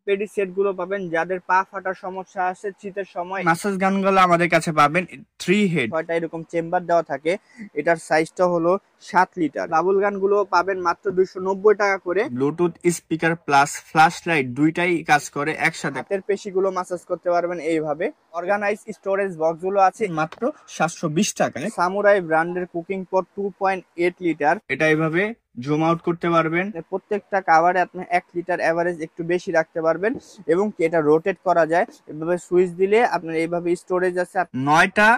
Paddy set গুলো পাবেন, যাদের পা ফাটার সমস্যা আছে শীতের সময়। মাসাজ গানগুলো আমাদের কাছে পাবেন 3 হেড, 6টা এরকম চেম্বার দেওয়া থাকে। এটার সাইজটা হলো 7 লিটার। বাবুল গান গুলো পাবেন মাত্র 290 টাকা করে। Bluetooth speaker plus flash light দুইটাই কাজ করে একসাথে। হাতের পেশিগুলো মাসাজ করতে পারবেন এইভাবে। অর্গানাইজ স্টোরেজ বক্স গুলো আছে মাত্র 720 টাকায়। সামুরাই ব্র্যান্ডের কুকিং পট 2.8 লিটার। এটা এইভাবে জুম আউট করতে পারবেন। প্রত্যেকটা কাভারে আপনি 1 লিটার এভারেজ একটু বেশি রাখতে পারবেন এবং এটা রোটেট করা যায়। এভাবে সুইচ দিলে আপনার এইভাবে স্টোরেজ আছে। 9টা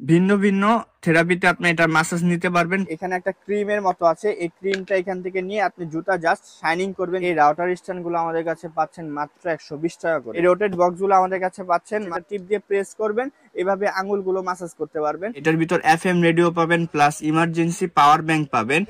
ভিন্ন ভিন্ন থেরাপিতে আপনি এটা মাসাজ নিতে পারবেন। এখানে একটা ক্রিমের মতো আছে, এই ক্রিমটা এখান থেকে নিয়ে আপনি জুতা জাস্ট শাইনিং করবেন। এই রাউটার স্ট্যান্ড গুলো আমাদের কাছে পাচ্ছেন মাত্র 120 টাকা করে। এই রোটেট বক্স গুলো আমাদের কাছে পাচ্ছেন, টিপ দিয়ে প্রেস করবেন, এভাবে আঙুল গুলো মাসাজ করতে পারবেন। এটার ভিতর FM রেডিও পাবেন প্লাস ইমার্জেন্সি পাওয়ার ব্যাংক পাবেন।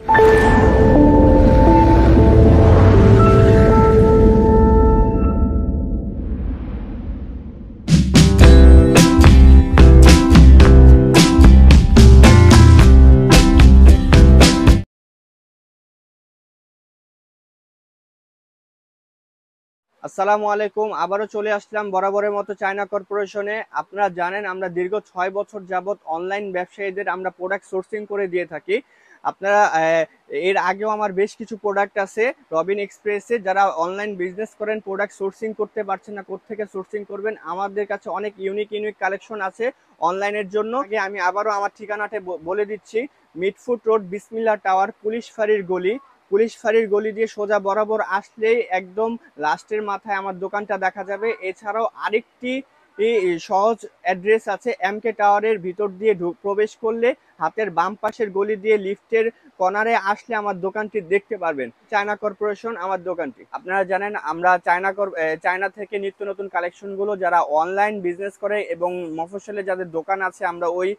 আসসালামু আলাইকুম, আবারও চলে আসলাম বরাবরের মতো চায়না কর্পোরেশনে। আপনারা জানেন আমরা দীর্ঘ 6 বছর যাবত অনলাইন ব্যবসায়ীদের আমরা প্রোডাক্ট সোর্সিং করে দিয়ে থাকি। আপনারা এর আগেও আমার বেশ কিছু প্রোডাক্ট আছে রবিন এক্সপ্রেসে। যারা অনলাইন বিজনেস করেন, প্রোডাক্ট সোর্সিং করতে পারছেন না, কোত্থেকে সোর্সিং করবেন, আমাদের কাছে অনেক ইউনিক কালেকশন আছে অনলাইনের জন্য। আগে আমি আবারও আমার ঠিকানাটা বলে দিচ্ছি। মিটফুট রোড, বিসমিল্লাহ টাওয়ার, পুলিশ ফাঁড়ির গলি। পুলিশ ফাঁড়ির গলি দিয়ে সোজা বরাবর আসলেই একদম লাস্টের মাথায় আমার দোকানটা দেখা যাবে। এছাড়াও আরেকটি সহজ অ্যাড্রেস আছে, MK টাওয়ারের ভিতর দিয়ে প্রবেশ করলে হাতের বাম পাশের গলি দিয়ে লিফটের কর্নারে আসলে আমার দোকানটি দেখতে পারবেন। চায়না কর্পোরেশন আমার দোকানটি। আপনারা জানেন আমরা চায়না থেকে নিত্য নতুন কালেকশন গুলো যারা অনলাইন বিজনেস করে এবং মফস্বলে যাদের দোকান আছে, আমরা ওই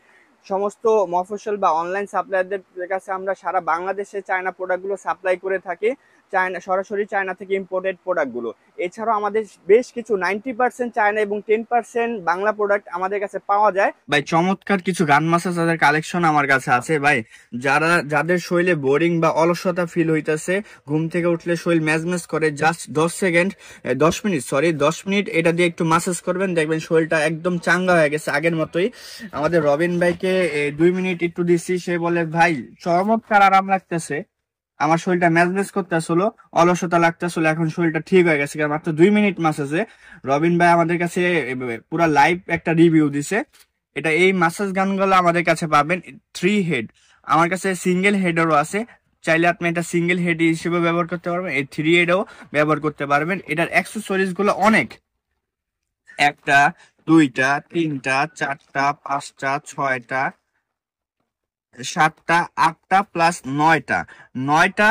সমস্ত মফস্বল বা অনলাইন সাপ্লায়ারদের কাছে আমরা সারা বাংলাদেশে চায়না প্রোডাক্টগুলো সাপ্লাই করে থাকি। চায়না সরাসরি চায়না থেকে ইম্পোর্টেড প্রোডাক্টগুলো। এছাড়াও আমাদের বেশ কিছু 90% চায়না এবং 10% বাংলা প্রোডাক্ট আমাদের কাছে পাওয়া যায়। ভাই চমৎকার কিছু গান মাসাজের কালেকশন আমার কাছে আছে ভাই। যাদের শরীরে বোরিং বা অলসতা ফিল হইতেছে, ঘুম থেকে উঠলে শরীর ম্যাজম্যাজ করে, জাস্ট 10 মিনিট এটা দিয়ে একটু মাসাজ করবেন, দেখবেন শরীরটা একদম চাঙ্গা হয়ে গেছে আগের মতোই। আমাদের রবিন ভাইকে 2 মিনিট একটু দিচ্ছি, সে বলে ভাই চমৎকার আরাম লাগতেছে, আমার শরীরটা ম্যাজম্যাজ করতেছিল, অলসতা লাগতেছিল, এখন শরীরটা ঠিক হয়ে গেছে মাত্র 2 মিনিট মাসাজে। রবিন ভাই আমাদের কাছে পুরো লাইভ একটা রিভিউ দিছে। এই মাসাজ গানগুলো আমাদের কাছে পাবেন 3 হেড। আমার কাছে সিঙ্গেল হেডেরও আছে, চাইলে আপনি এটা সিঙ্গেল হেড হিসেবে ব্যবহার করতে পারবেন, এই 3 হেডও ব্যবহার করতে পারবেন। এটার অ্যাক্সেসরিজ গুলো অনেক, 1টা 2টা 3টা 4টা 5টা 6টা 7টা 8টা প্লাস 9টা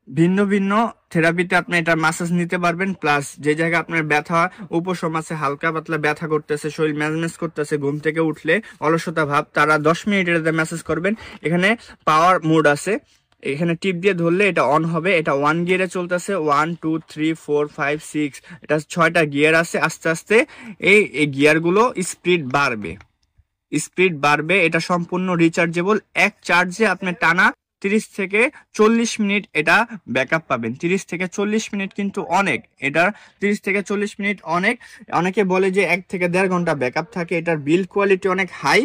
ভিন্ন ভিন্ন থেরাপিতে আপনি এটা মাসাজ নিতে পারবেন। প্লাস যে জায়গায় আপনার ব্যথা উপশম আছে, হালকা পাতলা ব্যথা করতেছে, শরীর ম্যাজম্যাজ করতেছে, ঘুম থেকে উঠলে অলসতা ভাব, তারা 10 মিনিট এটাতে ম্যাসাজ করবেন। এখানে পাওয়ার মোড আছে, এখানে টিপ দিয়ে ধরলে এটা অন হবে। এটা 1 গিয়ারে চলতেছে, 1 2 3 4 5 6, এটা 6টা গিয়ার আছে। আস্তে আস্তে এই গিয়ারগুলো স্পিড বাড়বে। এটা সম্পূর্ণ রিচার্জেবল, এক চার্জে আপনি টানা 30 থেকে 40 মিনিট এটা ব্যাকআপ পাবেন। 30 থেকে 40 মিনিট কিন্তু অনেক, এটার 30 থেকে 40 মিনিট অনেক। অনেকে বলে যে 1 থেকে 1.5 ঘন্টা ব্যাকআপ থাকে। এটার বিল্ড কোয়ালিটি অনেক হাই।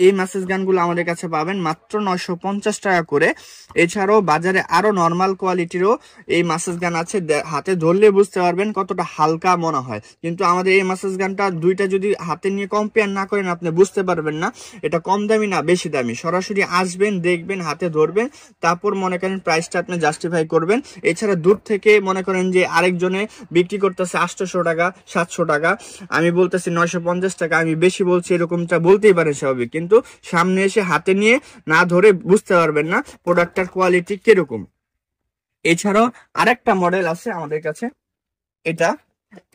এই মাসাজ গানগুলো আমাদের কাছে পাবেন মাত্র 950 টাকা করে। এছাড়াও বাজারে আরো নর্মাল কোয়ালিটিরও এই মাসাজ গান আছে, হাতে ধরলে বুঝতে পারবেন কতটা হালকা মনে হয়। কিন্তু আমাদের এই মাসাজ গানটা দুইটা যদি হাতে নিয়ে কম্পেয়ার না করেন আপনি বুঝতে পারবেন না এটা কম দামি না বেশি দামি। সরাসরি আসবেন, দেখবেন, হাতে ধরবেন, তারপর মনে করেন প্রাইসটা আপনি জাস্টিফাই করবেন। এছাড়া দূর থেকে মনে করেন যে আরেকজনে বিক্রি করতেছে 800 টাকা 700 টাকা, আমি বলতেছি 950 টাকা, আমি বেশি বলছি, এরকমটা বলতেই পারেন স্বাভাবিক। কিন্তু সামনে এসে হাতে নিয়ে না ধরে বুঝতে পারবেন না প্রোডাক্টটার কোয়ালিটি কিরকম। এছাড়াও আরেকটা মডেল আছে আমাদের কাছে,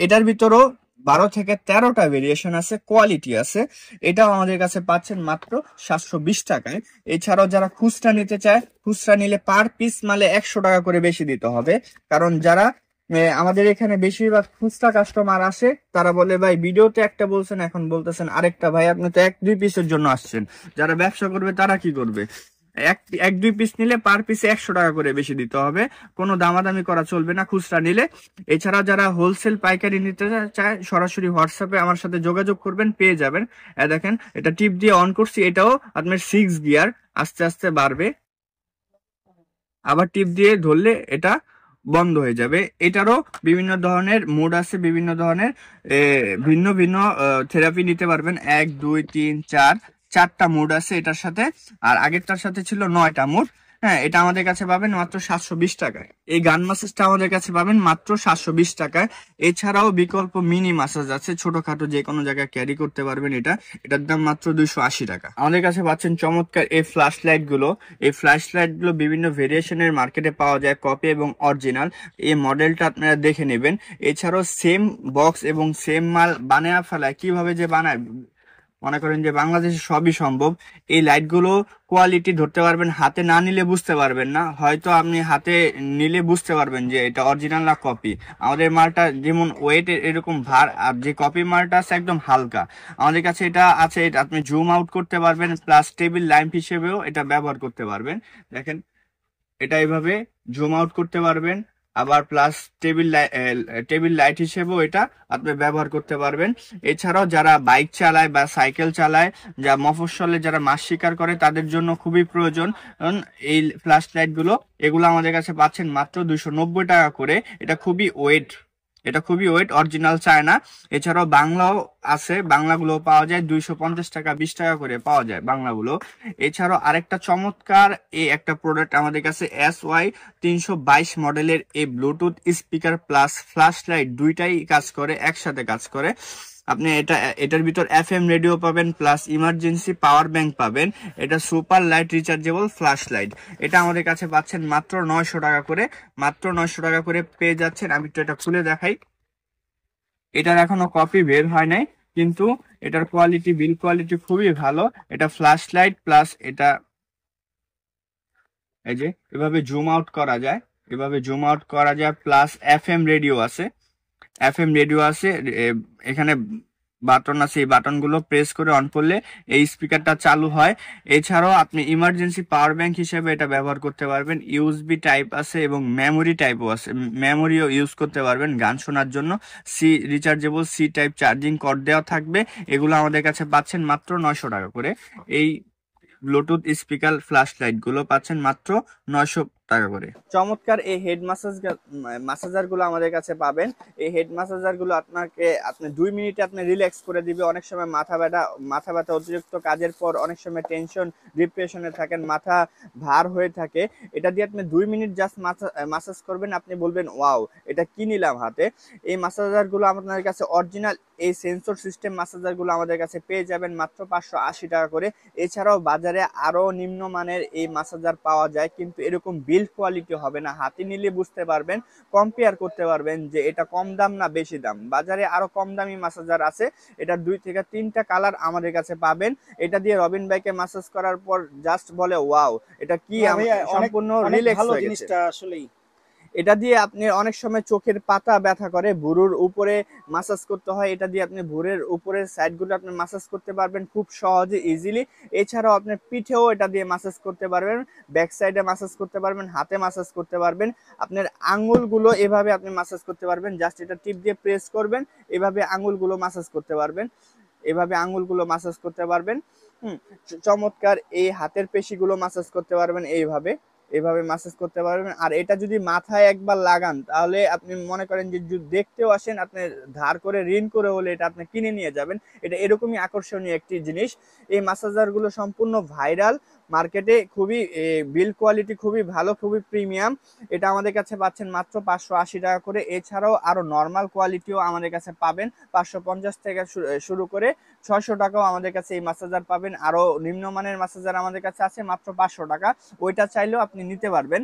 এটার ভিতরও 12 থেকে 13টা ভেরিয়েশন আছে, কোয়ালিটি আছে। এটাও আমাদের কাছে পাচ্ছেন মাত্র 720 টাকায়। এছাড়াও যারা খুচরা নিতে চায়, খুচরা নিলে পার পিস মালে 100 টাকা করে বেশি দিতে হবে। কারণ যারা আমাদের এখানে বেশিরভাগ খুচরা কাস্টমার আসে, তারা বলে ভাই ভিডিওতে একটা বলছেন, এখন বলতেছেন আরেকটা। ভাই আপনি তো 1-2 পিসের জন্য আসছেন, যারা ব্যবসা করবে তারা কি করবে? এক এক দুই পিস নিলে পার পিসে 100 টাকা করে বেশি দিতে হবে, কোনো দামাদামি করা চলবে না খুচরা নিলে। এছাড়া যারা হোলসেল পাইকারি নিতে চায় সরাসরি হোয়াটসঅ্যাপে আমার সাথে যোগাযোগ করবেন, পেয়ে যাবেন। দেখেন এটা টিপ দিয়ে অন করছি, এটাও আপনার 6 গিয়ার, আস্তে আস্তে বাড়বে, আবার টিপ দিয়ে ধরলে এটা বন্ধ হয়ে যাবে। এটারও বিভিন্ন ধরনের মোড আছে, বিভিন্ন ধরনের ভিন্ন ভিন্ন থেরাপি নিতে পারবেন। 1 2 3 4 4টা মোড আছে এটার সাথে, আর আগেরটার সাথে ছিল 9টা মোড। হ্যাঁ, এটা আমাদের কাছে পাবেন মাত্র 720 টাকায়। এই গান মাসাজটা আমাদের কাছে পাবেন মাত্র 720 টাকায়। এছাড়াও বিকল্প মিনি মাসাজ আছে, ছোটখাটো যে কোনো জায়গায় ক্যারি করতে পারবেন। এটার দাম মাত্র 280 টাকা। আমাদের কাছে পাচ্ছেন চমৎকার এই ফ্ল্যাশ লাইট গুলো। এই ফ্ল্যাশ লাইট গুলো বিভিন্ন ভেরিয়েশনের মার্কেটে পাওয়া যায়, কপি এবং অরিজিনাল। এই মডেলটা আপনারা দেখে নেবেন। এছাড়াও সেম বক্স এবং সেম মাল বানায় ফেলায়, কিভাবে যে বানায়, মনে করেন যে বাংলাদেশে সবই সম্ভব। এই লাইটগুলো কোয়ালিটি ধরতে পারবেন, হাতে না নিলে বুঝতে পারবেন না, হয়তো আপনি হাতে নিলে বুঝতে পারবেন যে এটা অরিজিনাল না কপি। আমাদের মালটা যেমন ওয়েট এরকম ভার, আর যে কপি মালটা আছে একদম হালকা। আমাদের কাছে এটা আছে, এটা আপনি জুম আউট করতে পারবেন, প্লাস টেবিল ল্যাম্প হিসেবেও এটা ব্যবহার করতে পারবেন। দেখেন এটা এইভাবে জুম আউট করতে পারবেন, আবার প্লাস টেবিল লাইট হিসেবেও এটা আপনি ব্যবহার করতে পারবেন। এছাড়াও যারা বাইক চালায় বা সাইকেল চালায়, যা মফস্বলে যারা মাছ শিকার করে, তাদের জন্য খুবই প্রয়োজন এই ফ্ল্যাশ লাইট গুলো। এগুলো আমাদের কাছে পাচ্ছেন মাত্র 290 টাকা করে। এটা খুবই ওয়েট, অরিজিনাল চায়না। এছাড়াও বাংলাও আছে, বাংলাগুলো পাওয়া যায় 250 টাকা, 20 টাকা করে পাওয়া যায় বাংলাগুলো। এছাড়াও আরেকটা চমৎকার এই একটা প্রোডাক্ট আমাদের কাছে SY 322 মডেলের এই Bluetooth speaker plus flash light, দুইটাই কাজ করে, একসাথে কাজ করে। আপনি এটার ভিতর FM রেডিও পাবেন, প্লাস ইমার্জেন্সি পাওয়ার ব্যাংক পাবেন। এটা super light rechargeable flash light. এটা আমাদের কাছে পাচ্ছেন মাত্র 900 টাকা করে, মাত্র 900 টাকা করে পেয়ে যাচ্ছেন। আমি তো এটা খুলে দেখাই, এটার এখনো কপি বের হয় নাই, কিন্তু এটার কোয়ালিটি, বিল কোয়ালিটি খুবই ভালো। এটা ফ্ল্যাশ লাইট প্লাস এটা এই যে এভাবে জুম আউট করা যায়, প্লাস FM রেডিও আছে। এখানে বাটন আছে, এই বাটন গুলো প্রেস করে অন করলে এই স্পিকারটা চালু হয়। এছাড়াও আপনি ইমার্জেন্সি পাওয়ার ব্যাংক হিসেবে এটা ব্যবহার করতে পারবেন। USB টাইপ আছে এবং মেমোরি টাইপও আছে, মেমোরিও ইউজ করতে পারবেন গান শোনার জন্য। Rechargeable C type charging cord দেওয়া থাকবে। এগুলো আমাদের কাছে পাচ্ছেন মাত্র 900 টাকা করে। এই ব্লুটুথ স্পিকার ফ্ল্যাশ লাইট গুলো পাচ্ছেন মাত্র 900 টাকা করে। চমৎকার এই হেড মাসাজার গুলো আমাদের কাছে পাবেন। এই হেড মাসাজার গুলো আপনি 2 মিনিটে আপনি রিল্যাক্স করে দিবে। অনেক সময় মাথা ব্যথা, অতিরিক্ত কাজের পর অনেক সময় টেনশন, ডিপ্রেশনে থাকেন, মাথা ভার হয়ে থাকে, এটা দিয়ে আপনি 2 মিনিট জাস্ট মাসাজ করবেন, আপনি বলবেন ওয়াও, এটা কি নিলাম হাতে। এই মাসাজার গুলো আপনাদের কাছে অরিজিনাল এই সেন্সর সিস্টেম মাসাজার গুলো আমাদের কাছে পেয়ে যাবেন মাত্র 580 টাকা করে। এছাড়াও বাজারে আরো নিম্নমানের এই মাসাজার পাওয়া যায়, কিন্তু এরকম বিল্ড কোয়ালিটি হবে না। হাতে নিলে বুঝতে পারবেন, কম্পেয়ার করতে পারবেন যে এটা কম দাম না বেশি দাম। বাজারে আরো কম দামি মাসাজার আছে, এটার 2 থেকে 3টা কালার আমাদের কাছে পাবেন। এটা দিয়ে রবিন ভাইকে মাসাজ করার পর জাস্ট বলে ওয়াও, এটা কি, আমি সম্পূর্ণ রিল্যাক্স হয়ে গেছে। আসলেই এটা দিয়ে আপনি অনেক সময় চোখের পাতা ব্যথা করে, ভুরুর উপরে মাসাজ করতে হয়, এটা দিয়ে আপনি ভুরের উপরের সাইডগুলো আপনি মাসাজ করতে পারবেন খুব সহজে, ইজিলি। এছাড়াও আপনি পিঠেও এটা দিয়ে মাসাজ করতে পারবেন, ব্যাক সাইডে মাসাজ করতে পারবেন, হাতে মাসাজ করতে পারবেন। আপনার আঙ্গুলগুলো এভাবে আপনি মাসাজ করতে পারবেন, জাস্ট এটা টিপ দিয়ে প্রেস করবেন, এভাবে আঙ্গুলগুলো মাসাজ করতে পারবেন, চমৎকার এই হাতের পেশিগুলো মাসাজ করতে পারবেন, এইভাবে মাসাজ করতে পারবেন। আর এটা যদি মাথায় একবার লাগান, তাহলে আপনি মনে করেন যে যদি দেখতেও আসেন, আপনি ধার করে ঋণ করে হলে এটা আপনি কিনে নিয়ে যাবেন। এটা এরকমই আকর্ষণীয় একটি জিনিস। এই মাসাজারগুলো সম্পূর্ণ ভাইরাল, মার্কেটে খুবই বিল কোয়ালিটি খুবই ভালো, খুবই প্রিমিয়াম। এটা আমাদের কাছে পাচ্ছেন মাত্র 580 টাকা করে। এছাড়াও আরো নর্মাল কোয়ালিটিও আমাদের কাছে পাবেন, 550 থেকে শুরু করে 600 টাকাও আমাদের কাছে এই মাসাজার পাবেন। আরো নিম্নমানের মাসাজার আমাদের কাছে আছে মাত্র 500 টাকা, ওইটা চাইলেও আপনি নিতে পারবেন।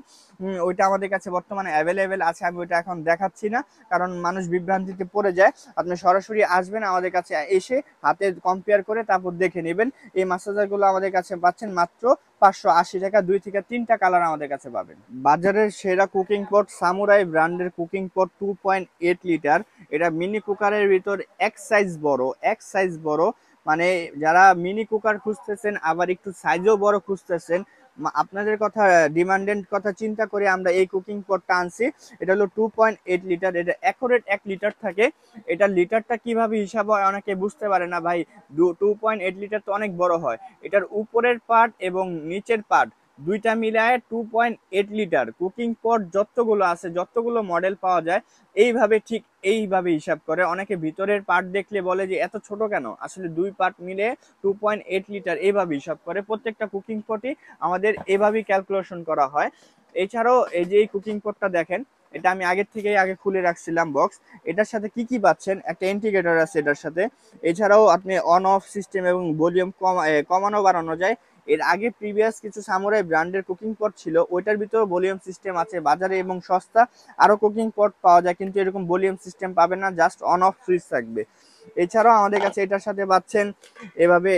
ওইটা আমাদের কাছে বর্তমানে অ্যাভেলেবেল আছে, আমি ওইটা এখন দেখাচ্ছি না, কারণ মানুষ বিভ্রান্তিতে পড়ে যায়। আপনি সরাসরি আসবেন আমাদের কাছে, এসে হাতে কম্পেয়ার করে তারপর দেখে নেবেন। এই মাসাজারগুলো আমাদের কাছে পাচ্ছেন মাত্র 580 টাকা, 2 থেকে 3টা কালার আমাদের কাছে পাবেন। বাজারের সেরা কুকিং পট সামুরাই ব্র্যান্ডের কুকিং পট 2.8 লিটার। এটা মিনি কুকারের ভিতর এক সাইজ বড়, মানে যারা মিনি কুকার খুঁজতেছেন, আবার একটু সাইজও বড় খুঁজতেছেন, আপনাদের কথা ডিমান্ডেন্ট কথা চিন্তা করে আমরা এই কুকিং পটটা আনছি। এটা হলো 2.8 লিটার, এটা অ্যাকুরেট 1 লিটার থাকে। এটা লিটারটা কিভাবে হিসাব হয় অনেকে বুঝতে পারে না ভাই, 2.8 লিটার তো অনেক বড় হয়। এটার উপরের পার্ট এবং নিচের পার্ট দুইটা মিলায় 2.8 লিটার কুকিং পট যতগুলো আছে, যতগুলো মডেল পাওয়া যায় এইভাবে, ঠিক এইভাবে হিসাব করে। অনেকে ভিতরের পার্ট দেখলে বলে যে এত ছোট কেন, আসলে দুই পার্ট মিলে 2.8 লিটার এইভাবে হিসাব করে। প্রত্যেকটা কুকিং পটই আমাদের এভাবেই ক্যালকুলেশন করা হয়। এছাড়াও এই যে এই কুকিং পটটা দেখেন, এটা আমি আগের থেকেই আগে খুলে রাখছিলাম বক্স। এটার সাথে কি কি পাচ্ছেন, একটা ইন্ডিকেটর আছে এটার সাথে। এছাড়াও আপনি অন অফ সিস্টেম এবং ভলিউম কমানো বাড়ানো যায়। এর আগে প্রিভিয়াস কিছু সামুরাই ব্র্যান্ডের কুকিং পট ছিল, ওইটার ভিতরে ভলিউম সিস্টেম আছে বাজারে, এবং সস্তা আরো কুকিং পট পাওয়া যায়, কিন্তু এরকম ভলিউম সিস্টেম পাবেন না, জাস্ট অন অফ সুইচ থাকবে। এছাড়াও আমাদের কাছে এটার সাথে পাচ্ছেন এভাবে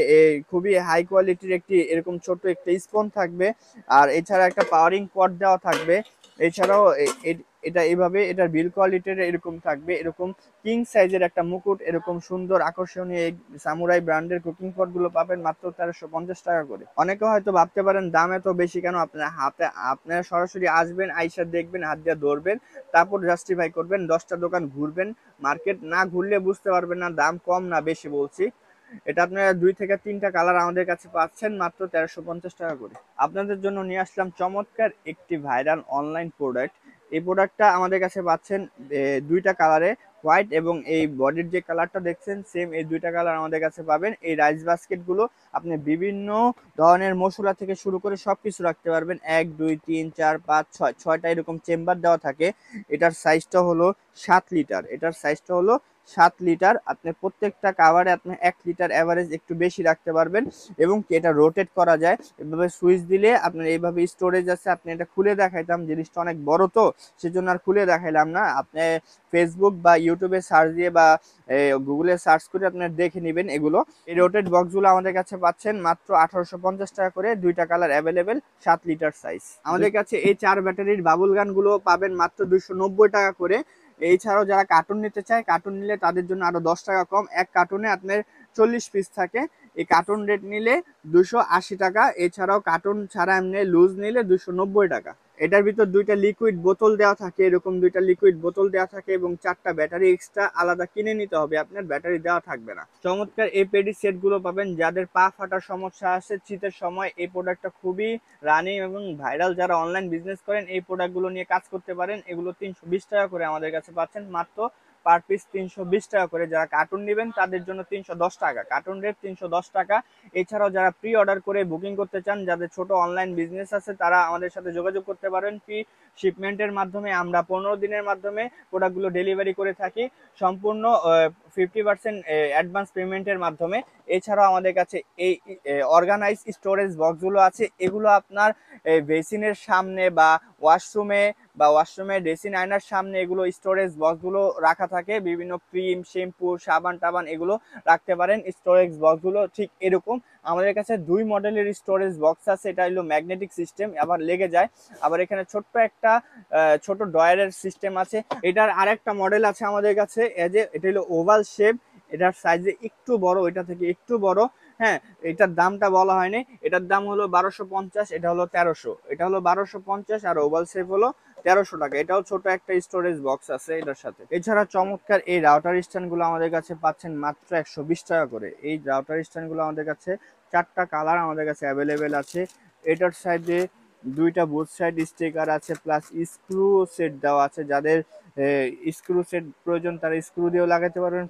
খুবই হাই কোয়ালিটির একটি এরকম ছোট একটা স্পুন থাকবে, আর এছাড়া একটা পাওয়ারিং পট দেওয়া থাকবে। এছাড়াও এটা এইভাবে এটার বিল কোয়ালিটির এরকম থাকবে, এরকম কিং সাইজের একটা মুকুট, এরকম সুন্দর আকর্ষণীয় এই সামুরাই ব্র্যান্ডের কুকিং পট গুলো পাবেন মাত্র 1350 টাকা করে। অনেকে হয়তো ভাবতে পারেন দাম এত বেশি কেন, আপনারা সরাসরি আসবেন, আইসা দেখবেন, হাত দিয়ে ধরবেন, তারপর জাস্টিফাই করবেন। 10টা দোকান ঘুরবেন, মার্কেট না ঘুরলে বুঝতে পারবেন না দাম কম না বেশি বলছি। এটা আপনারা 2 থেকে 3টা কালার আমাদের কাছে পাচ্ছেন মাত্র 1350 টাকা করে। আপনাদের জন্য নিয়ে আসলাম চমৎকার একটি ভাইরাল অনলাইন প্রোডাক্ট। এই প্রোডাক্টটা আমাদের কাছে পাচ্ছেন দুইটা কালারে, হোয়াইট এবং এই বডির যে কালারটা দেখছেন সেম, এই দুইটা কালার আমাদের কাছে পাবেন। এই রাইস বাস্কেট গুলো আপনি বিভিন্ন ধরনের মশলা থেকে শুরু করে সবকিছু রাখতে পারবেন। 1 2 3 4 5 6 ছয়টা এরকম চেম্বার দেওয়া থাকে। এটার সাইজটা হলো 7 লিটার, এটার সাইজটা হলো 7 লিটার। আপনি প্রত্যেকটা কাভারে আপনি 1 লিটার অ্যাভারেজ একটু বেশি রাখতে পারবেন, এবং এটা রোটেট করা যায়। এভাবে সুইচ দিলে আপনার এইভাবে স্টোরেজ আছে। আপনি এটা খুলে দেখাইতাম, জিনিসটা অনেক বড় তো সেজন্য আর খুলে দেখাইলাম না। আপনি ফেসবুক বা ইউটিউবে সার্চ দিয়ে বা গুগলে সার্চ করে আপনার দেখে নেবেন এগুলো। এই রোটেট বক্সগুলো আমাদের কাছে পাচ্ছেন মাত্র 1850 টাকা করে, দুইটা কালার অ্যাভেলেবেল, 7 লিটার সাইজ। আমাদের কাছে এই 4 ব্যাটারির বাবুল গান গুলো পাবেন মাত্র 290 টাকা করে। এছাড়াও যারা কার্টুন নিতে চায়, কার্টুন নিলে তাদের জন্য আরো 10 টাকা কম, এক কার্টুনে আপনার 40 পিস থাকে। এই কার্টুন রেট নিলে 280 টাকা। এছাড়াও কার্টুন ছাড়া এমনি লুজ নিলে 290 টাকা। এটার ভিতর দুইটা লিকুইড বোতল দেওয়া থাকে, এরকম দুইটা লিকুইড বোতল দেওয়া থাকে, এবং 4টা ব্যাটারি এক্সট্রা আলাদা কিনে নিতে হবে, আপনার ব্যাটারি দেওয়া থাকবে না। চমৎকার এই পেডি সেট গুলো পাবেন যাদের পা ফাটার সমস্যা আছে শীতের সময়। এই প্রোডাক্টটা খুবই রানিং এবং ভাইরাল, যারা অনলাইন বিজনেস করেন এই প্রোডাক্ট গুলো নিয়ে কাজ করতে পারেন। এগুলো 320 টাকা করে আমাদের কাছে পাচ্ছেন, মাত্র পার পিস 320 টাকা করে। যারা কার্টুন নেবেন তাদের জন্য 310 টাকা, কার্টুন রেট 310 টাকা। এছাড়াও যারা প্রি অর্ডার করে বুকিং করতে চান, যাদের ছোট অনলাইন বিজনেস আছে, তারা আমাদের সাথে যোগাযোগ করতে পারেন। ফ্রি শিপমেন্টের মাধ্যমে আমরা 15 দিনের মাধ্যমে প্রোডাক্টগুলো ডেলিভারি করে থাকি, সম্পূর্ণ 50% অ্যাডভান্স পেমেন্টের মাধ্যমে। এছাড়াও আমাদের কাছে এই অর্গানাইজ স্টোরেজ বক্সগুলো আছে, এগুলো আপনার বেসিনের সামনে বা ওয়াশরুমের ড্রেসিং আয়নার সামনে এগুলো স্টোরেজ বক্সগুলো রাখা থাকে। বিভিন্ন ক্রিম, শ্যাম্পু, সাবান টাবান এগুলো রাখতে পারেন। স্টোরেজ বক্সগুলো ঠিক এরকম। আমাদের কাছে 2 মডেলের স্টোরেজ বক্স আছে, এটা হলো ম্যাগনেটিক সিস্টেম, আবার লেগে যায়। আবার এখানে ছোট্ট একটা ছোট ড্রয়ারের সিস্টেম আছে। এটার আরেকটা মডেল আছে আমাদের কাছে, এটা হলো ওভাল শেপ, এটার সাইজে একটু বড়, এটা থেকে একটু বড়। হ্যাঁ, এটার দামটা বলা হয়নি, এটার দাম হলো 1250, এটা হলো 1300। এটা হলো 1250 আর ওভাল শেপ হলো 1300 টাকা। এটাও ছোট একটা স্টোরেজ বক্স আছে এটার সাথে। এছাড়া চমৎকার এই রাউটার স্ট্যান্ড গুলো আমাদের কাছে পাচ্ছেন মাত্র 120 টাকা করে। এই রাউটার স্ট্যান্ড গুলো আমাদের কাছে 4টা কালার আমাদের কাছে অ্যাভেলেবেল আছে। এটার সাইডে দুইটা বোথ সাইড স্টিকার আছে, প্লাস স্ক্রু সেট দেওয়া আছে। যাদের স্ক্রু সেট প্রয়োজন তারা স্ক্রু দিয়েও লাগাতে পারবেন,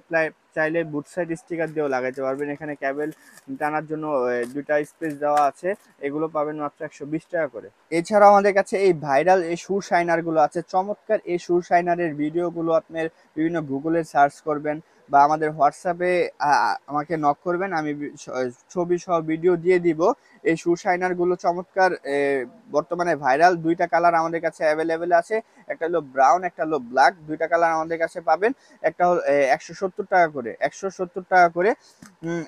চাইলে বুট সাইড স্টিকার দিয়েও লাগাতে পারবেন। এখানে ক্যাবেল টানার জন্য দুইটা স্পেস দেওয়া আছে। এগুলো পাবেন মাত্র 120 টাকা করে। এছাড়াও আমাদের কাছে এই ভাইরাল এই শু শাইনার গুলো আছে। চমৎকার এই শু শাইনারের ভিডিও গুলো আপনার বিভিন্ন গুগলে সার্চ করবেন বা আমাদের হোয়াটসঅ্যাপে আমাকে নক করবেন, আমি ছবি সহ ভিডিও দিয়ে দিব। এই শু শাইনার গুলো চমৎকার, বর্তমানে ভাইরাল। দুইটা কালার আমাদের কাছে অ্যাভেলেবেল আছে, একটা হলো ব্রাউন, একটা হলো ব্ল্যাক। দুইটা কালার আমাদের কাছে পাবেন। একটা হলো 170 টাকা করে, 170 টাকা করে।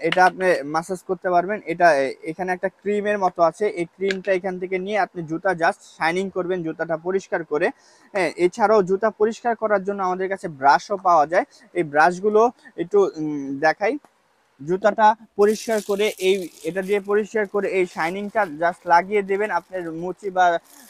এটা আপনি মাসাজ করতে পারবেন। এটা এখানে একটা ক্রিমের মতো আছে, এই ক্রিমটা এখান থেকে নিয়ে আপনি জুতা জাস্ট শাইনিং করবেন, জুতাটা পরিষ্কার করে। হ্যাঁ, এছাড়াও জুতা পরিষ্কার করার জন্য আমাদের কাছে ব্রাশও পাওয়া যায়। এই ব্রাশগুলো একটু দেখাই। জুতাটা পরিষ্কার করে এটা দিয়ে পরিষ্কার করে এই শাইনিংটা জাস্ট লাগিয়ে দেবেন। আপনার মুচি বা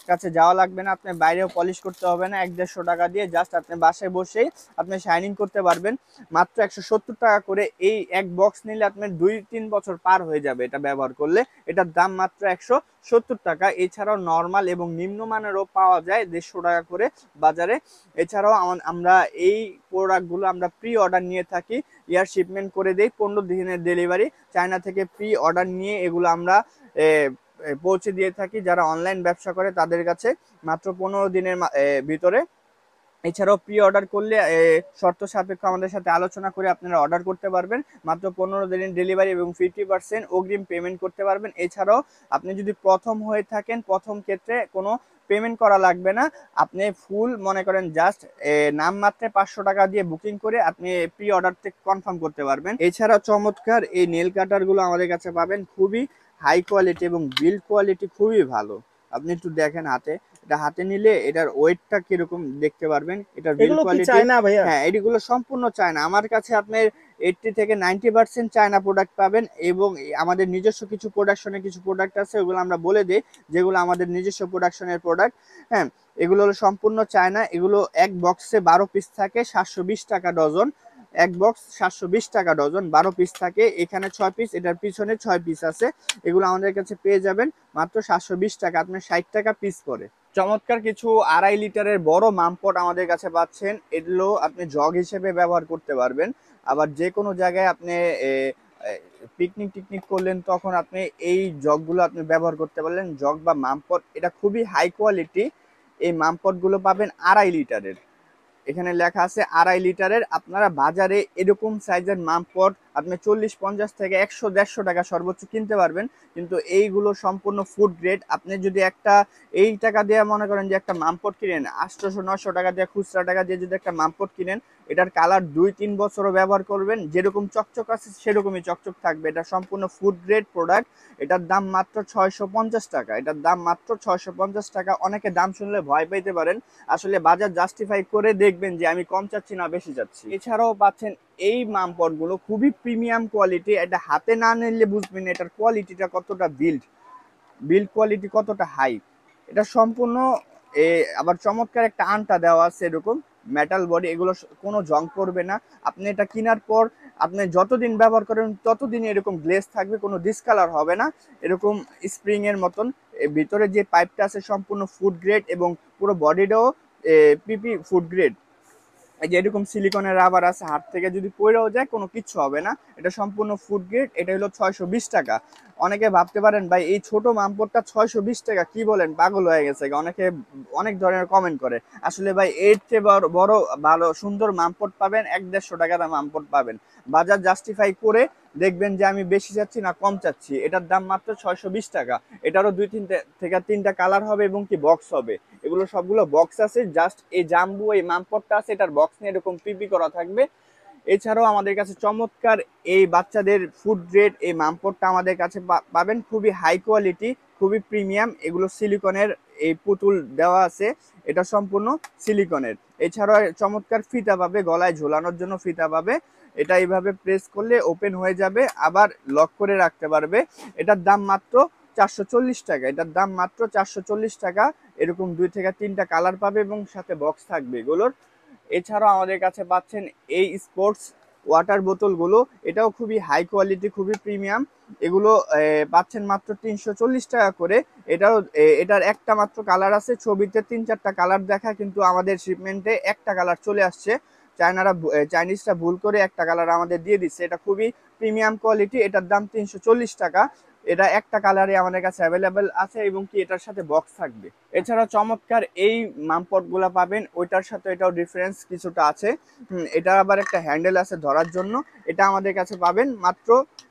কাছে যাওয়া লাগবে না, আপনার বাইরেও পলিশ করতে হবে না। 1-150 টাকা দিয়ে জাস্ট আপনি বাসায় বসেই আপনি শাইনিং করতে পারবেন। মাত্র 170 টাকা করে। এই এক বক্স নিলে আপনার 2-3 বছর পার হয়ে যাবে এটা ব্যবহার করলে। এটার দাম মাত্র 170 টাকা। এছাড়াও নর্মাল এবং নিম্নমানেরও পাওয়া যায় 150 টাকা করে বাজারে। এছাড়াও আমরা এই প্রোডাক্টগুলো আমরা প্রি অর্ডার নিয়ে থাকি, এয়ার শিপমেন্ট করে দেই, 15 দিনের ডেলিভারি। চায়না থেকে প্রি অর্ডার নিয়ে এগুলো আমরা পৌঁছে দিয়ে থাকি যারা অনলাইন ব্যবসা করে তাদের কাছে মাত্র 15 দিনের ভিতরে। এছাড়াও প্রি অর্ডার করলে শর্ত সাপেক্ষ আমাদের সাথে আলোচনা করে আপনারা অর্ডার করতে পারবেন। মাত্র 15 দিনের ডেলিভারি এবং 50% অগ্রিম পেমেন্ট করতে পারবেন। এছাড়াও আপনি যদি প্রথম হয়ে থাকেন, প্রথম ক্ষেত্রে কোনো পেমেন্ট করা লাগবে না। আপনি ফুল মনে করেন জাস্ট নামমাত্রে 500 টাকা দিয়ে বুকিং করে আপনি প্রি অর্ডার থেকে কনফার্ম করতে পারবেন। এছাড়া চমৎকার এই নেল কাটারগুলো আমাদের কাছে পাবেন খুবই হাই কোয়ালিটি এবং বিল্ড কোয়ালিটি খুবই ভালো। আপনি একটু দেখেন হাতে, এটা হাতে নিলে এটার ওয়েটটা কিরকম দেখতে পারবেন, এটার বিল্ড এগুলো কি কোয়ালিটি। চায়না ভাইয়া? হ্যাঁ, এগুলো সম্পূর্ণ চায়না। আমার কাছে আপনার 80 থেকে 90% চায়না প্রোডাক্ট পাবেন এবং আমাদের নিজস্ব কিছু প্রোডাক্ট আছে, ওগুলো আমরা বলে দিই যেগুলো আমাদের নিজস্ব প্রোডাকশনের প্রোডাক্ট। হ্যাঁ, এগুলো হলো সম্পূর্ণ চায়না। এগুলো এক বক্সে 12 পিস থাকে, 720 টাকা ডজন। এক বক্স 720 টাকা ডজন, 12 পিস থাকে। এখানে 6 পিস, এটার পিছনে 6 পিস আছে। এগুলো আমাদের কাছে পেয়ে যাবেন মাত্র 720 টাকা, আপনার 60 টাকা পিস পড়ে। চমৎকার কিছু 2.5 লিটারের বড় মামপট আমাদের কাছে পাচ্ছেন। এগুলো আপনি জগ হিসেবে ব্যবহার করতে পারবেন। আবার যে কোনো জায়গায় আপনি পিকনিক টিকনিক করলেন তখন আপনি এই জগগুলো আপনি ব্যবহার করতে পারলেন। জগ বা মামপট এটা খুবই হাই কোয়ালিটি। এই মামপটগুলো পাবেন 2.5 লিটারের। এখানে লেখা আছে 2.5 লিটারের। আপনারা বাজারে এরকম সাইজের মামপট আপনি 40-50 থেকে 100-150 টাকা সর্বোচ্চ কিনতে পারবেন, কিন্তু এইগুলো সম্পূর্ণ ফুড গ্রেড। আপনি যদি এই টাকা দিয়ে মনে করেন যে একটা মামপট কিনেন, 800-900 টাকা দিয়ে, খুচরা টাকা দিয়ে যদি একটা মামপট কিনেন, এটার কালার 2-3 বছরও ব্যবহার করবেন, যেরকম চকচক আছে সেরকমই চকচক থাকবে। এটা সম্পূর্ণ ফুড গ্রেড প্রোডাক্ট। এটার দাম মাত্র 650 টাকা। এটার দাম মাত্র 650 টাকা। অনেকে দাম শুনলে ভয় পেতে পারেন, আসলে বাজার জাস্টিফাই করে দেখবেন যে আমি কম চাচ্ছি না বেশি চাচ্ছি। এছাড়াও পাচ্ছেন এই মামপট গুলো খুবই প্রিমিয়াম কোয়ালিটি। এটা হাতে না নিলে বুঝবেন এটার কোয়ালিটিটা কতটা বিল্ড কোয়ালিটি কতটা হাই। এটা সম্পূর্ণ আবার চমৎকার একটা আনটা দেওয়া আছে, এরকম মেটাল বডি। এগুলো কোনো জং পড়বে না। আপনি এটা কেনার পর আপনি যতদিন ব্যবহার করেন ততদিন এরকম গ্লেজ থাকবে, কোনো ডিসকালার হবে না। এরকম স্প্রিং এর মতন। ভিতরে যে পাইপটা আছে সম্পূর্ণ ফুড গ্রেড এবং পুরো বডিটাও পিপি ফুড গ্রেড। এই যে এরকম সিলিকনের রাবার আছে, হাত থেকে যদি পড়েও যায় কোনো কিচ্ছু হবে না। এটা সম্পূর্ণ ফুড গ্রেড। এটা হলো 620 টাকা। অনেকে ভাবতে পারেন ভাই এই ছোট মামপটটা 620 টাকা, কি বলেন, পাগল হয়ে গেছে। অনেকে অনেক ধরনের কমেন্ট করে। আসলে ভাই এর চেয়ে বড় বড় ভালো সুন্দর মামপট পাবেন, 1-150 টাকার মামপট পাবেন। বাজার জাস্টিফাই করে দেখবেন যে আমি বেশি চাচ্ছি না কম চাচ্ছি। এটার দাম মাত্র 620 টাকা। এটারও 2-3টা কালার হবে এবং কি বক্স হবে। এগুলো সবগুলো বক্স আছে। জাস্ট এই জাম্বু এই মামপটটা আছে, এটার বক্স নিয়ে এরকম পিপি করা থাকবে। এছাড়াও আমাদের কাছে চমৎকার এই বাচ্চাদের ফুড গ্রেড এই মামপটটা আমাদের কাছে পাবেন, খুবই হাই কোয়ালিটি, খুবই প্রিমিয়াম। এগুলো সিলিকনের এই পুতুল দেওয়া আছে, এটা সম্পূর্ণ সিলিকনের। এছাড়াও চমৎকার ফিতা পাবে, গলায় ঝোলানোর জন্য ফিতা পাবে। এটা এইভাবে প্রেস করলে ওপেন হয়ে যাবে, আবার লক করে রাখতে পারবে। এটার দাম মাত্র 440 টাকা। এটার দাম মাত্র 440 টাকা। এরকম 2 থেকে 3টা কালার পাবে এবং সাথে বক্স থাকবে এগুলোর। এছাড়াও আমাদের কাছে পাচ্ছেন এই স্পোর্টস ওয়াটার বোতলগুলো। এটাও খুবই হাই কোয়ালিটি, খুবই প্রিমিয়াম। এগুলো পাচ্ছেন মাত্র 340 টাকা করে। এটার একটা মাত্র কালার আছে, ছবিতে 3-4টা কালার দেখা, কিন্তু আমাদের শিপমেন্টে একটা কালার চলে আসছে। চাইনিজরা ভুল করে একটা কালার আমাদের দিয়ে দিচ্ছে। এটা খুবই প্রিমিয়াম কোয়ালিটি। এটার দাম 340 টাকা। এটা একটা কালারে আমাদের কাছে অ্যাভেলেবেল আছে এবং কি এটার সাথে বক্স থাকবে। এছাড়া চমৎকার এই মামপট গুলা পাবেন, ওইটার সাথে এটাও ডিফারেন্স কিছুটা আছে। এটা আবার একটা হ্যান্ডেল আছে ধরার জন্য। এটা আমাদের কাছে পাবেন মাত্র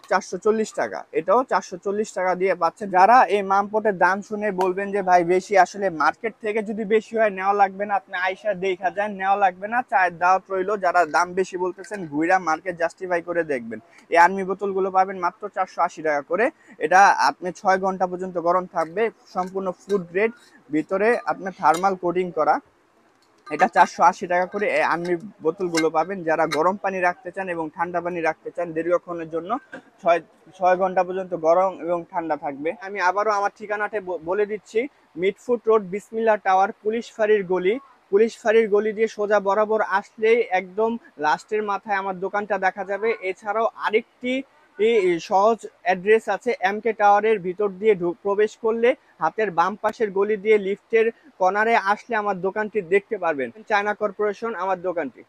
440 টাকা। এটাও 440 টাকা দিয়ে পাচ্ছেন। যারা এই মামপটের দাম শুনে বলবেন যে ভাই বেশি, আসলে মার্কেট থেকে যদি বেশি হয় নেওয়া লাগবে না, আপনি আইসা দেখা যান, নেওয়া লাগবে না। চায়ের দাওয়াত রইলো, যারা দাম বেশি বলতেছেন ঘুরা মার্কেট জাস্টিফাই করে দেখবেন। এই আর্মি বোতলগুলো পাবেন মাত্র 480 টাকা করে। এটা আপনি 6 ঘন্টা পর্যন্ত গরম থাকবে, সম্পূর্ণ ফুড গ্রেড, ভিতরে আপনার থার্মাল কোটিং করা। এটা 480 টাকা করে আনমি বোতলগুলো পাবেন। যারা গরম পানি রাখতে চান এবং ঠান্ডা পানি রাখতে চান দীর্ঘক্ষণের জন্য, 6 ঘন্টা পর্যন্ত গরম এবং ঠান্ডা থাকবে। আমি আবারও আমার ঠিকানাটা বলে দিচ্ছি, মিটফুট রোড, বিসমিল্লাহ টাওয়ার, পুলিশ ফাঁড়ির গলি। পুলিশ ফাঁড়ির গলি দিয়ে সোজা বরাবর আসলেই একদম লাস্টের মাথায় আমার দোকানটা দেখা যাবে। এছাড়াও আরেকটি সহজ অ্যাড্রেস আছে, এমকে টাওয়ারের ভিতর দিয়ে প্রবেশ করলে হাতের বাম পাশের গলি দিয়ে লিফটের কর্নারে আসলে আমার দোকানটি দেখতে পারবেন। চায়না কর্পোরেশন আমার দোকানটি।